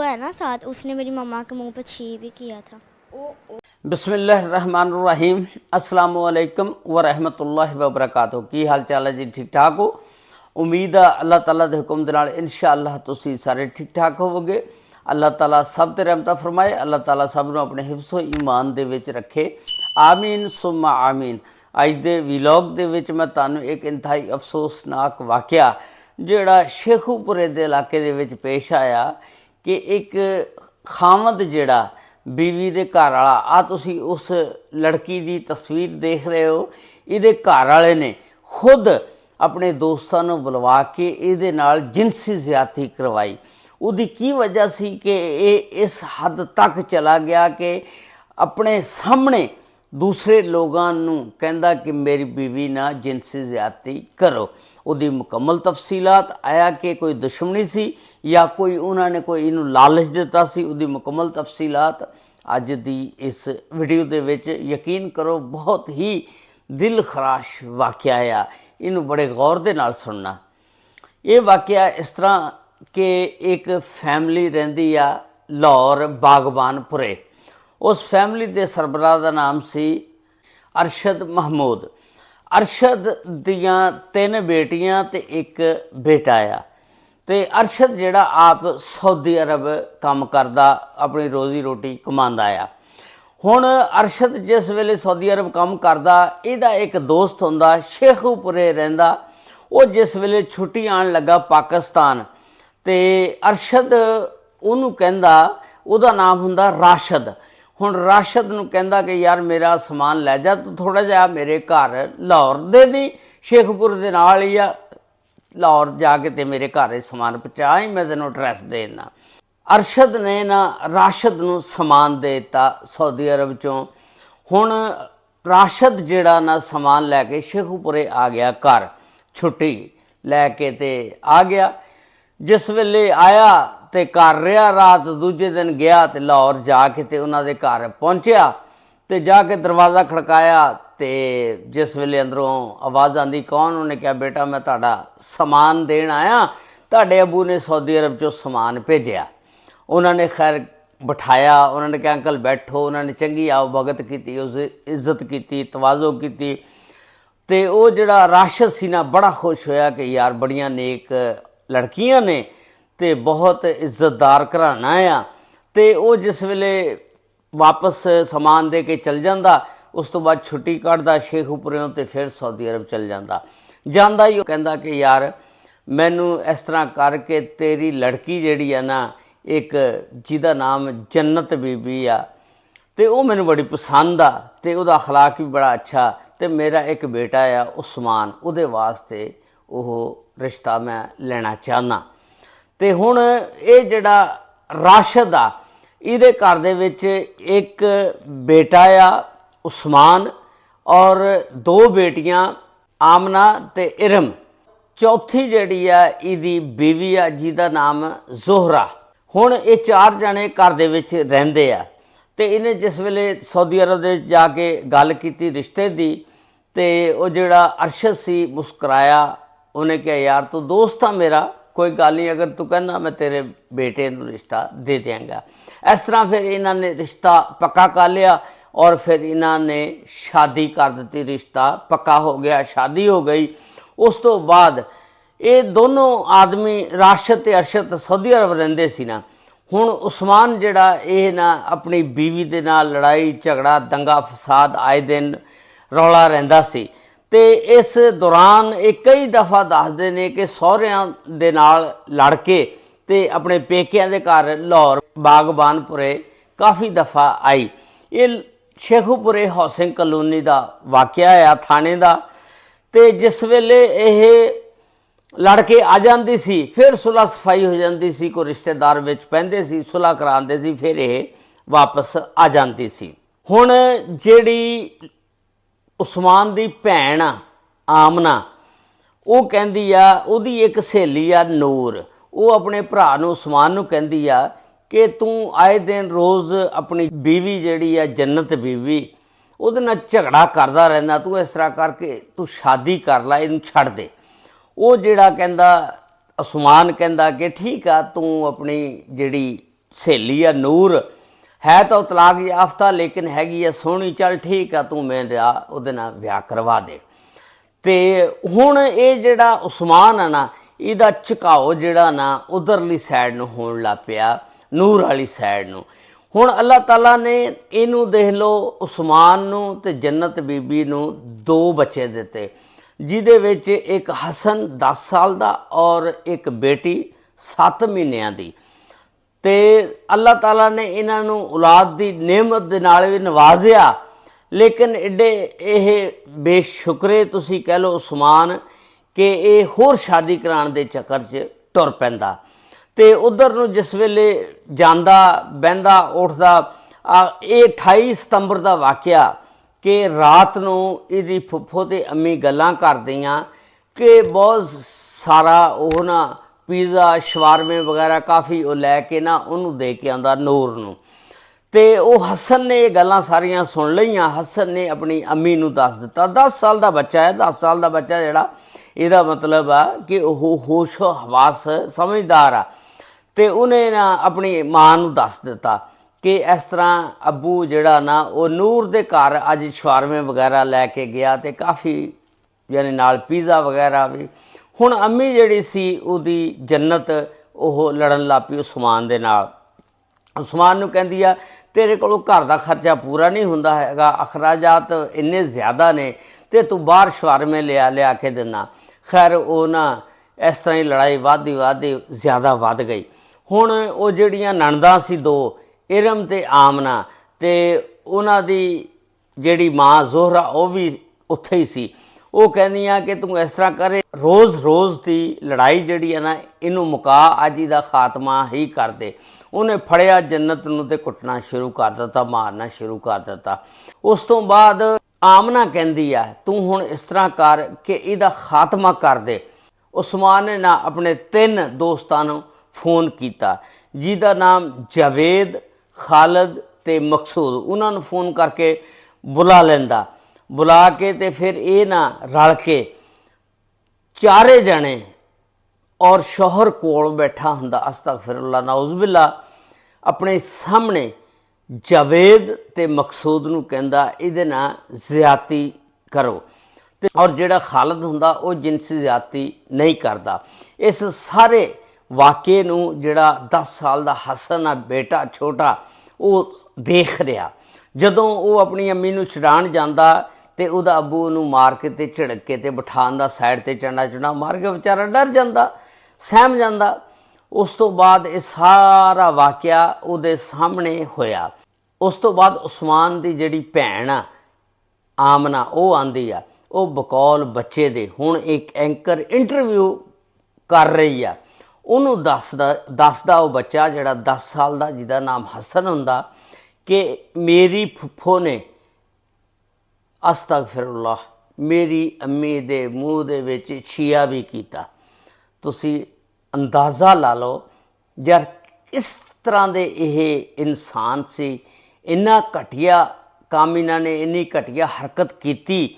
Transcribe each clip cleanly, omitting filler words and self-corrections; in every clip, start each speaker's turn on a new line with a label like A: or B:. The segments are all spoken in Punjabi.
A: है ना साथ, उसने मेरी मम्मा के मुंह पे छी भी किया था।
B: बिस्मिल्लाहिर्रहमानिर्रहीम। अस्सलामु अलैकुम व रहमतुल्लाहि व बरकातहू। की हाल चाल है जी? ठीक ठाक हो? उम्मीद है अल्लाह ताला दे हुक्म दे नाल इंशाअल्लाह तुसी सारे ठीक ठाक होवोगे। अल्लाह ताला सब ते रहमत फरमाए। अल्लाह ताला सब नूं अपने हिफ्ज़ो ईमान दे विच रखे। आमीन सुम्मा आमीन। अज दे व्लॉग दे विच मैं तुहानूं एक इंतहाई अफसोसनाक वाक़या जिहड़ा शेखूपुरे दे इलाके दे विच पेश आया कि एक खामद जिहड़ा बीवी दे घर वाला, आ तुसी उस लड़की दी तस्वीर देख रहे हो। इहदे घर वाले ने खुद अपने दोस्तां नूं बुलवा के इहदे नाल जिनसी ज़्यादती करवाई। उहदी की वजह सी कि ये इस हद तक चला गया कि अपने सामने दूसरे लोगों नूं कहंदा कि मेरी बीवी ना जिनसी ज़्यादती करो। उहदी मुकम्मल तफसीलात आया कि कोई दुश्मनी सी या कोई उन्होंने कोई इनू लालच दिता सी, उहदी मुकम्मल तफसीलात अज दी इस वीडियो दे विच यकीन करो बहुत ही दिल खराश वाक़या आ। इनू बड़े गौर दे नाल सुनना। ये वाक़या इस तरह कि एक फैमिली रहिंदी आ लाहौर बागबानपुरे। उस फैमिली के सरबराह का नाम सी अरशद महमूद। अरशद दियाँ 3 बेटियां ते एक बेटा आ। ते अरशद जिहड़ा आप सऊदी अरब काम करदा, अपनी रोज़ी रोटी कमांदा आ। हुण अरशद जिस वेले सऊदी अरब काम करदा, इहदा एक दोस्त हुंदा शेखूपुरे रहिंदा। वो जिस वेले छुट्टी आण लगा पाकिस्तान ते अरशद उहनूं कहंदा, उहदा नाम हुंदा राशद। हुण राशद नूं कहंदा कि यार मेरा समान लै जा, तू थोड़ा जिहा मेरे घर लाहौर दे दी, शेखपुर दे नाल ही आ, लाहौर जाके ते मेरे घर समान पहुँचाई, मैं तैनूं एड्रैस दे दिंदा। अरशद ने ना राशद नूं समान दे दिता सऊदी अरब चों। हुण राशद जिहड़ा ना समान लैके शेखूपुरे आ गया घर, छुट्टी लैके ते आ गया। जिस वेले आया ते घर रहा रात, दूजे दिन गया ते लाहौर जाके ते उन्हां दे घर पहुंचया ते जाके दरवाज़ा खड़काया ते जिस वेले अंदरों आवाज़ आंदी कौन, उन्हें कहा बेटा मैं तुहाडा समान देण आया, तुहाडे अबू ने सऊदी अरब चों समान भेजिया। उन्होंने खैर बिठाया, उन्होंने कहा अंकल बैठो। उन्होंने चंगी आओ भगत की, उस इज्जत की, तवाज़ो की। ते वो जिहड़ा राशद सी ना बड़ा खुश होया कि यार बड़ियां नेक लड़कियां ने ते बहुत इज्जतदार घराना आ। ते वो जिस वेले वापस समान दे के चल जाता, उस तो बाद छुट्टी कढ़दा शेखूपुरों ते फिर सऊदी अरब चल जाता। जांदा ही कहंदा कि यार मैनू इस तरह करके तेरी लड़की जिहड़ी आ ना, एक जिहदा नाम जन्नत बीबी आ, ते वो मैनू बड़ी पसंद आ ते उहदा अखलाक भी बड़ा अच्छा, ते मेरा एक बेटा आ उस्मान, उहदे वास्ते वो रिश्ता मैं लेना चाहना। ते हुण ये जिहड़ा राशद आ, इहदे घर दे विच एक बेटा आ उस्मान और 2 बेटियां आमना ते इरम। चौथी जिहड़ी आ इहदी बीवी आ जिहदा नाम जोहरा। हुण ये 4 जने घर दे विच रहिंदे आ। ते इन्हें जिस वेले सऊदी अरब दे जाके गल कीती रिश्ते दी, ते वो जिहड़ा अरशद सी मुस्कराया। उन्हें कहा यार तू दोस्त आ मेरा, कोई गल नहीं, अगर तू कहना मैं तेरे बेटे नूं रिश्ता दे देंगा। इस तरह फिर इन्होंने रिश्ता पक्का कर लिया और फिर इन्होंने शादी कर दी। रिश्ता पक्का हो गया, शादी हो गई। उस तो बाद ये दोनों आदमी राशद ते अरशद सऊदी अरब रहिंदे सी ना। हुण उस्मान जिहड़ा ये ना अपनी बीवी दे नाल लड़ाई झगड़ा दंगा फसाद आए दिन रौला रहिंदा सी। ते इस दौरान एक कई दफ़ा दसदे ने कि सहुरियां दे नाल लड़ के ते अपने पेकियां दे घर लाहौर बागबानपुरे काफ़ी दफ़ा आई। ये शेखूपुरे हाउसिंग कलोनी का वाक़या आ, थाने का। ते जिस वेले ये लड़के आ जाती सी, फिर सुलह सफाई हो जाती सी, कोई रिश्तेदार विच पैंदे सी, सुलह करांदे सी, फिर ये वापस आ जाती सी। हुण जिहड़ी उस्मान दी भैन आ आमना, वो कहंदी आ, उहदी एक सहेली आ नूर, वो अपने भरा नूं उस्मान नूं कहंदी आ कि तू आए दिन रोज़ अपनी बीवी जिहड़ी आ जन्नत बीवी, उहदे नाल झगड़ा करदा रहिंदा, तू इस तरह करके तू शादी कर ला, इहनूं छड्ड दे। वो जिहड़ा कहंदा उस्मान कहंदा कि ठीक आ, तू अपनी जिहड़ी ਸਹੇਲੀ ਆ ਨੂਰ, ਹੈ ਤਾਂ ਉਹ ਤਲਾਕ ਯਾਫਤਾ ਲੇਕਿਨ ਹੈਗੀ ਆ ਸੋਹਣੀ, ਚੱਲ ਠੀਕ ਆ ਤੂੰ ਮੇਰਾ ਉਹਦੇ ਨਾਲ ਵਿਆਹ ਕਰਵਾ ਦੇ। ਤੇ ਹੁਣ ਇਹ ਜਿਹੜਾ ਉਸਮਾਨ ਆ ਨਾ, ਇਹਦਾ ਝੁਕਾਓ ਜਿਹੜਾ ਨਾ ਉਧਰਲੀ ਸਾਈਡ ਨੂੰ ਹੋਣ ਲੱਗ ਪਿਆ, ਨੂਰ ਵਾਲੀ ਸਾਈਡ ਨੂੰ। ਹੁਣ ਅੱਲਾਹ ਤਾਲਾ ਨੇ ਇਹਨੂੰ ਦੇਖ ਲਓ ਉਸਮਾਨ ਨੂੰ ਤੇ ਜੰਨਤ ਬੀਬੀ ਨੂੰ 2 ਬੱਚੇ ਦਿੱਤੇ, ਜਿਹਦੇ ਵਿੱਚ ਇੱਕ ਹਸਨ 10 ਸਾਲ ਦਾ ਔਰ ਇੱਕ ਬੇਟੀ 7 ਮਹੀਨਿਆਂ ਦੀ। ਤੇ ਅੱਲਾਹ ਤਾਲਾ ਨੇ ਇਹਨਾਂ ਨੂੰ ਔਲਾਦ ਦੀ ਨਿਮਤ ਦੇ ਨਾਲ ਵੀ ਨਵਾਜ਼ਿਆ, ਲੇਕਿਨ ਐਡੇ ਇਹ ਬੇਸ਼ੁਕਰੇ ਤੁਸੀਂ ਕਹਿ ਲਓ ਉਸਮਾਨ ਕਿ ਇਹ ਹੋਰ ਸ਼ਾਦੀ ਕਰਾਉਣ ਦੇ ਚੱਕਰ 'ਚ ਟੁਰ ਪੈਂਦਾ। ਤੇ ਉਧਰ ਨੂੰ ਜਿਸ ਵੇਲੇ ਜਾਂਦਾ ਬਹਿੰਦਾ ਉੱਠਦਾ, ਇਹ 28 ਸਤੰਬਰ ਦਾ ਵਾਕਿਆ ਕਿ ਰਾਤ ਨੂੰ ਇਹਦੀ ਫੁੱਫੋ ਤੇ ਅੰਮੀ ਗੱਲਾਂ ਕਰਦੀਆਂ ਕਿ ਬਹੁਤ ਸਾਰਾ ਉਹ ਨਾ ਪੀਜ਼ਾ ਸ਼ਵਾਰਮੇ ਵਗੈਰਾ ਕਾਫੀ ਉਹ ਲੈ ਕੇ ਨਾ ਉਹਨੂੰ ਦੇ ਕੇ ਆਉਂਦਾ ਨੂਰ ਨੂੰ। ਤੇ ਉਹ ਹਸਨ ਨੇ ਇਹ ਗੱਲਾਂ ਸਾਰੀਆਂ ਸੁਣ ਲਈਆਂ। ਹਸਨ ਨੇ ਆਪਣੀ ਅੰਮੀ ਨੂੰ ਦੱਸ ਦਿੱਤਾ। 10 ਸਾਲ ਦਾ ਬੱਚਾ ਹੈ, 10 ਸਾਲ ਦਾ ਬੱਚਾ ਜਿਹੜਾ, ਇਹਦਾ ਮਤਲਬ ਆ ਕਿ ਉਹ ਹੋਸ਼ ਹਵਾਸ ਸਮਝਦਾਰ ਆ। ਤੇ ਉਹਨੇ ਨਾ ਆਪਣੀ ਮਾਂ ਨੂੰ ਦੱਸ ਦਿੱਤਾ ਕਿ ਇਸ ਤਰ੍ਹਾਂ ਅੱਬੂ ਜਿਹੜਾ ਨਾ ਉਹ ਨੂਰ ਦੇ ਘਰ ਅੱਜ ਸ਼ਵਾਰਮੇ ਵਗੈਰਾ ਲੈ ਕੇ ਗਿਆ ਤੇ ਕਾਫੀ ਯਾਨੀ ਨਾਲ ਪੀਜ਼ਾ ਵਗੈਰਾ ਵੀ। ਹੁਣ ਅੰਮੀ ਜਿਹੜੀ ਸੀ ਉਹਦੀ ਜੰਨਤ ਉਹ ਲੜਨ ਲੱਗ ਪਈ ਉਸਮਾਨ ਦੇ ਨਾਲ। ਉਸਮਾਨ ਨੂੰ ਕਹਿੰਦੀ ਆ ਤੇਰੇ ਕੋਲੋਂ ਘਰ ਦਾ ਖਰਚਾ ਪੂਰਾ ਨਹੀਂ ਹੁੰਦਾ ਹੈਗਾ, ਅਖਰਾਜਾਤ ਇੰਨੇ ਜ਼ਿਆਦਾ ਨੇ ਤੇ ਤੂੰ ਬਾਹਰ ਸ਼ਵਾਰਮੇ ਲਿਆ ਕੇ ਦਿੰਦਾ। ਖੈਰ ਉਹ ਨਾ ਇਸ ਤਰ੍ਹਾਂ ਹੀ ਲੜਾਈ ਵੱਧਦੀ ਜ਼ਿਆਦਾ ਵੱਧ ਗਈ। ਹੁਣ ਉਹ ਜਿਹੜੀਆਂ ਨਣਦਾਂ ਸੀ 2 ਇਰਮ ਤੇ ਆਮਨਾ, ਤੇ ਉਹਨਾਂ ਦੀ ਜਿਹੜੀ ਮਾਂ ਜ਼ੋਹਰਾ ਉਹ ਵੀ ਉੱਥੇ ਹੀ ਸੀ। ਉਹ ਕਹਿੰਦੀਆਂ ਕਿ ਤੂੰ ਇਸ ਤਰ੍ਹਾਂ ਕਰੇ, ਰੋਜ਼ ਦੀ ਲੜਾਈ ਜਿਹੜੀ ਹੈ ਨਾ ਇਹਨੂੰ ਮੁਕਾ, ਅੱਜ ਇਹਦਾ ਖਾਤਮਾ ਹੀ ਕਰ ਦੇ। ਉਹਨੇ ਫੜਿਆ ਜੰਨਤ ਨੂੰ ਤੇ ਕੁੱਟਣਾ ਸ਼ੁਰੂ ਕਰ ਦਿੱਤਾ, ਮਾਰਨਾ ਸ਼ੁਰੂ ਕਰ ਦਿੱਤਾ। ਉਸ ਤੋਂ ਬਾਅਦ ਆਮਨਾ ਕਹਿੰਦੀ ਆ ਤੂੰ ਹੁਣ ਇਸ ਤਰ੍ਹਾਂ ਕਰ ਕਿ ਇਹਦਾ ਖਾਤਮਾ ਕਰ ਦੇ। ਉਸਮਾਨ ਨੇ ਨਾ ਆਪਣੇ 3 ਦੋਸਤਾਂ ਨੂੰ ਫੋਨ ਕੀਤਾ, ਜਿਹਦਾ ਨਾਮ ਜਾਵੇਦ, ਖਾਲਦ ਤੇ ਮਕਸੂਦ। ਉਹਨਾਂ ਨੂੰ ਫੋਨ ਕਰਕੇ ਬੁਲਾ ਲੈਂਦਾ, ਬੁਲਾ ਕੇ ਤੇ ਫਿਰ ਇਹ ਨਾ ਰਲ ਕੇ 4 ਜਣੇ ਔਰ ਸ਼ੋਹਰ ਕੋਲ ਬੈਠਾ ਹੁੰਦਾ, ਅਸਤਗਫਿਰullah ਨਾਉਜ਼ੁਬਿल्ला, ਆਪਣੇ ਸਾਹਮਣੇ ਜਾਵੇਦ ਤੇ ਮਕਸੂਦ ਨੂੰ ਕਹਿੰਦਾ ਇਹਦੇ ਨਾਲ ਜ਼ਿਆਦਤੀ ਕਰੋ। ਤੇ ਔਰ ਜਿਹੜਾ ਖਾਲਦ ਹੁੰਦਾ ਉਹ ਜਿਨਸੀ ਜ਼ਿਆਦਤੀ ਨਹੀਂ ਕਰਦਾ। ਇਸ ਸਾਰੇ ਵਾਕਿਏ ਨੂੰ ਜਿਹੜਾ 10 ਸਾਲ ਦਾ ਹਸਨ ਆ ਬੇਟਾ ਛੋਟਾ ਉਹ ਦੇਖ ਰਿਹਾ। ਜਦੋਂ ਉਹ ਆਪਣੀ ਅੰਮੀ ਨੂੰ ਛਡਾਉਣ ਜਾਂਦਾ ਤੇ ਉਹਦਾ ਅੱਬੂ ਉਹਨੂੰ ਮਾਰ ਕੇ ਤੇ ਝਿੜਕ ਕੇ ਤੇ ਬਿਠਾਉਣ ਦਾ, ਸਾਈਡ ਤੇ ਚੰਡਾ ਮਾਰ ਕੇ ਵਿਚਾਰਾ ਡਰ ਜਾਂਦਾ, ਸਹਿਮ ਜਾਂਦਾ। ਉਸ ਤੋਂ ਬਾਅਦ ਇਹ ਸਾਰਾ ਵਾਕਿਆ ਉਹਦੇ ਸਾਹਮਣੇ ਹੋਇਆ। ਉਸ ਤੋਂ ਬਾਅਦ ਉਸਮਾਨ ਦੀ ਜਿਹੜੀ ਭੈਣ ਆ ਆਮਨਾ ਉਹ ਆਂਦੀ ਆ, ਉਹ ਬਕੌਲ ਬੱਚੇ ਦੇ ਹੁਣ ਇੱਕ ਐਂਕਰ ਇੰਟਰਵਿਊ ਕਰ ਰਹੀ ਆ। ਉਹਨੂੰ ਦੱਸਦਾ ਉਹ ਬੱਚਾ ਜਿਹੜਾ 10 ਸਾਲ ਦਾ, ਜਿਹਦਾ ਨਾਮ ਹਸਨ ਹੁੰਦਾ, ਕਿ ਮੇਰੀ ਫੁੱਫੋ ਨੇ ਅਸਤਗਫਿਰullah ਮੇਰੀ ਅੰਮੀ ਦੇ ਮੂੰਹ ਦੇ ਵਿੱਚ ਛੀਆ ਵੀ ਕੀਤਾ। ਤੁਸੀਂ ਅੰਦਾਜ਼ਾ ਲਾ ਲਓ ਯਾਰ ਇਸ ਤਰ੍ਹਾਂ ਦੇ ਇਹ ਇਨਸਾਨ ਸੀ, ਇੰਨਾ ਘਟੀਆ ਕੰਮ ਇਹਨਾਂ ਨੇ, ਇੰਨੀ ਘਟੀਆ ਹਰਕਤ ਕੀਤੀ।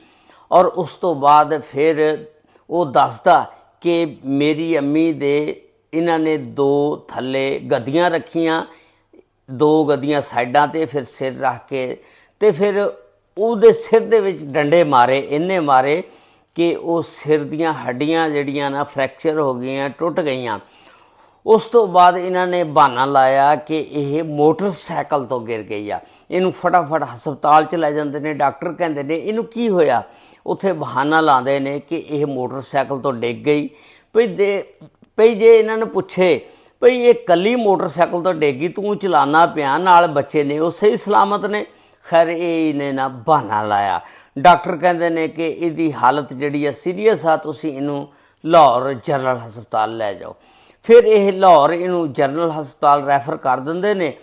B: ਔਰ ਉਸ ਤੋਂ ਬਾਅਦ ਫਿਰ ਉਹ ਦੱਸਦਾ ਕਿ ਮੇਰੀ ਅੰਮੀ ਦੇ ਇਹਨਾਂ ਨੇ 2 ਥੱਲੇ ਗੱਦੀਆਂ ਰੱਖੀਆਂ, 2 ਗੱਦੀਆਂ ਸਾਈਡਾਂ ਤੇ, ਫਿਰ ਸਿਰ ਰੱਖ ਕੇ ਤੇ ਫਿਰ ਉਹਦੇ ਸਿਰ ਦੇ ਵਿੱਚ ਡੰਡੇ ਮਾਰੇ, ਇੰਨੇ ਮਾਰੇ ਕਿ ਉਹ ਸਿਰ ਦੀਆਂ ਹੱਡੀਆਂ ਜਿਹੜੀਆਂ ਨਾ ਫ੍ਰੈਕਚਰ ਹੋ ਗਈਆਂ, ਟੁੱਟ ਗਈਆਂ। ਉਸ ਤੋਂ ਬਾਅਦ ਇਹਨਾਂ ਨੇ ਬਹਾਨਾ ਲਾਇਆ ਕਿ ਇਹ ਮੋਟਰਸਾਈਕਲ ਤੋਂ ਗਿਰ ਗਈ ਆ, ਇਹਨੂੰ ਫਟਾਫਟ ਹਸਪਤਾਲ 'ਚ ਲੈ ਜਾਂਦੇ ਨੇ। ਡਾਕਟਰ ਕਹਿੰਦੇ ਨੇ ਇਹਨੂੰ ਕੀ ਹੋਇਆ, ਉੱਥੇ ਬਹਾਨਾ ਲਾਉਂਦੇ ਨੇ ਕਿ ਇਹ ਮੋਟਰਸਾਈਕਲ ਤੋਂ ਡਿੱਗ ਗਈ। ਭਈ ਜੇ ਇਹਨਾਂ ਨੂੰ ਪੁੱਛੇ ਭਈ ਇਹ ਕੱਲੀ ਮੋਟਰਸਾਈਕਲ ਤੋਂ ਡਿੱਗੀ, ਤੂੰ ਚਲਾਉਣਾ ਪਿਆ, ਨਾਲ ਬੱਚੇ ਨੇ, ਉਹ ਸਹੀ ਸਲਾਮਤ ਨੇ। ਖੈਰ ਇਹਨੇ ਨਾ ਬਹਾਨਾ ਲਾਇਆ। ਡਾਕਟਰ ਕਹਿੰਦੇ ਨੇ ਕਿ ਇਹਦੀ ਹਾਲਤ ਜਿਹੜੀ ਆ ਸੀਰੀਅਸ ਆ, ਤੁਸੀਂ ਇਹਨੂੰ ਲਾਹੌਰ ਜਨਰਲ ਹਸਪਤਾਲ ਲੈ ਜਾਓ। ਫਿਰ ਇਹ ਲਾਹੌਰ ਇਹਨੂੰ ਜਨਰਲ ਹਸਪਤਾਲ ਰੈਫਰ ਕਰ ਦਿੰਦੇ ਨੇ।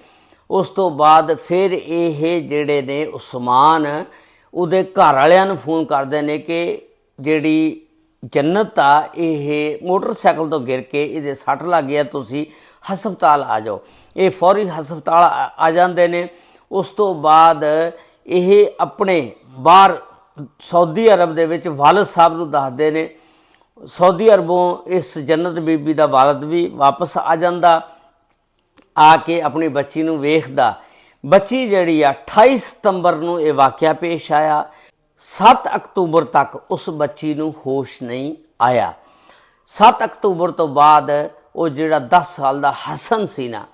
B: ਉਸ ਤੋਂ ਬਾਅਦ ਫਿਰ ਇਹ ਜਿਹੜੇ ਨੇ ਉਸਮਾਨ ਉਹਦੇ ਘਰ ਵਾਲਿਆਂ ਨੂੰ ਫੋਨ ਕਰਦੇ ਨੇ ਕਿ ਜਿਹੜੀ ਜੰਨਤ ਆ ਇਹ ਮੋਟਰਸਾਈਕਲ ਤੋਂ ਗਿਰ ਕੇ ਇਹਦੇ ਸੱਟ ਲੱਗ ਗਿਆ, ਤੁਸੀਂ ਹਸਪਤਾਲ ਆ ਜਾਓ। ਇਹ ਫੌਰੀ ਹਸਪਤਾਲ ਆ ਜਾਂਦੇ ਨੇ। ਉਸ ਤੋਂ ਬਾਅਦ ਇਹ ਆਪਣੇ ਬਾਹਰ ਸਾਊਦੀ ਅਰਬ ਦੇ ਵਿੱਚ ਵਾਲਦ ਸਾਹਿਬ ਨੂੰ ਦੱਸਦੇ ਨੇ। ਸਾਊਦੀ ਅਰਬੋਂ ਇਸ ਜੰਨਤ ਬੀਬੀ ਦਾ ਵਾਲਦ ਵੀ ਵਾਪਸ ਆ ਜਾਂਦਾ। ਆ ਕੇ ਆਪਣੀ ਬੱਚੀ ਨੂੰ ਵੇਖਦਾ। ਬੱਚੀ ਜਿਹੜੀ ਆ 28 ਸਤੰਬਰ ਨੂੰ ਇਹ ਵਾਕਿਆ ਪੇਸ਼ ਆਇਆ। 7 ਅਕਤੂਬਰ ਤੱਕ ਉਸ ਬੱਚੀ ਨੂੰ ਹੋਸ਼ ਨਹੀਂ ਆਇਆ। 7 ਅਕਤੂਬਰ ਤੋਂ ਬਾਅਦ ਉਹ ਜਿਹੜਾ 10 ਸਾਲ ਦਾ ਹਸਨ ਸੀ ਨਾ,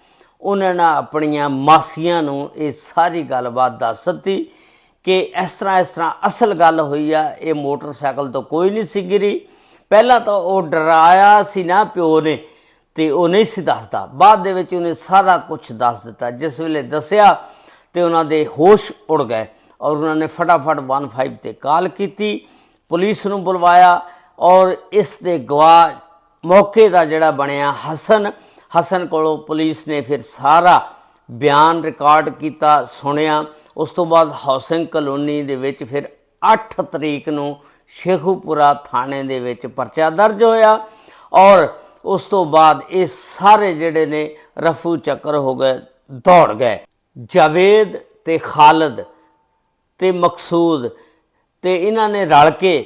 B: ਉਹਨਾਂ ਨੇ ਆਪਣੀਆਂ ਮਾਸੀਆਂ ਨੂੰ ਇਹ ਸਾਰੀ ਗੱਲਬਾਤ ਦੱਸ ਦਿੱਤੀ ਕਿ ਇਸ ਤਰ੍ਹਾਂ ਅਸਲ ਗੱਲ ਹੋਈ ਆ। ਇਹ ਮੋਟਰਸਾਈਕਲ ਤੋਂ ਕੋਈ ਨਹੀਂ ਸੀ ਗਿਰੀ। ਪਹਿਲਾਂ ਤਾਂ ਉਹ ਡਰਾਇਆ ਸੀ ਨਾ ਪਿਓ ਨੇ, ਤੇ ਉਹ ਨਹੀਂ ਸੀ ਦੱਸਦਾ। ਬਾਅਦ ਦੇ ਵਿੱਚ ਉਹਨੇ ਸਾਰਾ ਕੁਝ ਦੱਸ ਦਿੱਤਾ। ਜਿਸ ਵੇਲੇ ਦੱਸਿਆ ਤੇ ਉਹਨਾਂ ਦੇ ਹੋਸ਼ ਉੜ ਗਏ ਔਰ ਉਹਨਾਂ ਨੇ ਫਟਾਫਟ 15 ਤੇ ਕਾਲ ਕੀਤੀ, ਪੁਲਿਸ ਨੂੰ ਬੁਲਵਾਇਆ ਔਰ ਇਸ ਦੇ ਗਵਾਹ ਮੌਕੇ ਦਾ ਜਿਹੜਾ ਬਣਿਆ ਹਸਨ ਕੋਲੋਂ ਪੁਲਿਸ ਨੇ ਫਿਰ ਸਾਰਾ ਬਿਆਨ ਰਿਕਾਰਡ ਕੀਤਾ, ਸੁਣਿਆ। ਉਸ ਤੋਂ ਬਾਅਦ ਹਾਊਸਿੰਗ ਕਲੋਨੀ ਦੇ ਵਿੱਚ ਫਿਰ 8 ਤਰੀਕ ਨੂੰ ਸ਼ੇਖੂਪੁਰਾ ਥਾਣੇ ਦੇ ਵਿੱਚ ਪਰਚਾ ਦਰਜ ਹੋਇਆ ਔਰ ਉਸ ਤੋਂ ਬਾਅਦ ਇਹ ਸਾਰੇ ਜਿਹੜੇ ਨੇ ਰਫੂ ਚੱਕਰ ਹੋ ਗਏ, ਦੌੜ ਗਏ। ਜਾਵੇਦ ਤੇ ਖਾਲਦ ਤੇ ਮਕਸੂਦ ਤੇ ਇਹਨਾਂ ਨੇ ਰਲ ਕੇ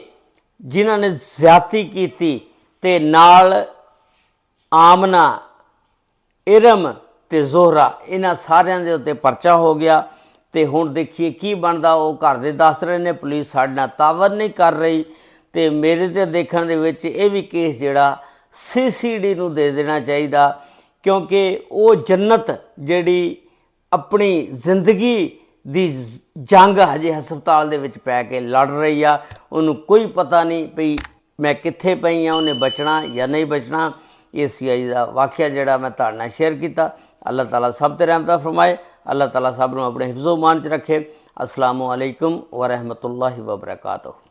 B: ਜਿਨ੍ਹਾਂ ਨੇ ਜ਼ਿਆਦਤੀ ਕੀਤੀ ਤੇ ਨਾਲ ਆਮਨਾ, ਇਰਮ ਤੇ ਜ਼ੋਹਰਾ, ਇਹਨਾਂ ਸਾਰਿਆਂ ਦੇ ਉੱਤੇ ਪਰਚਾ ਹੋ ਗਿਆ। ਤੇ ਹੁਣ ਦੇਖੀਏ ਕੀ ਬਣਦਾ। ਉਹ ਘਰ ਦੇ ਦੱਸ ਰਹੇ ਨੇ ਪੁਲਿਸ ਸਾਡੇ ਨਾਲ ਤਾਵਨ ਨਹੀਂ ਕਰ ਰਹੀ। ਤੇ ਮੇਰੇ ਤੇ ਦੇਖਣ ਦੇ ਵਿੱਚ ਇਹ ਵੀ ਕੇਸ ਜਿਹੜਾ CCD ਨੂੰ ਦੇ ਦੇਣਾ ਚਾਹੀਦਾ, ਕਿਉਂਕਿ ਉਹ ਜੰਨਤ ਜਿਹੜੀ ਆਪਣੀ ਜ਼ਿੰਦਗੀ ਦੀ ਜੰਗ ਹਜੇ ਹਸਪਤਾਲ ਦੇ ਵਿੱਚ ਪੈ ਕੇ ਲੜ ਰਹੀ ਆ, ਉਹਨੂੰ ਕੋਈ ਪਤਾ ਨਹੀਂ ਪਈ ਮੈਂ ਕਿੱਥੇ ਪਈ ਹਾਂ, ਉਹਨੇ ਬਚਣਾ ਜਾਂ ਨਹੀਂ ਬਚਣਾ। ਇਹ CI ਦਾ ਵਾਕਿਆ ਜਿਹੜਾ ਮੈਂ ਤੁਹਾਡੇ ਨਾਲ ਸ਼ੇਅਰ ਕੀਤਾ। ਅੱਲਾਹ ਤਾਲਾ ਸਭ 'ਤੇ ਰਹਿਮਤ ਫਰਮਾਏ। ਅੱਲਾਹ ਤਾਲਾ ਸਭ ਨੂੰ ਆਪਣੇ ਹਿਫਜ਼ੋ ਮਾਨ 'ਚ ਰੱਖੇ। ਅਸਲਾਮੁ ਅਲੈਕੁਮ ਵਰਹਿਮਤੁல்லாਹਿ ਵਬਰਕਾਤੁਹੂ।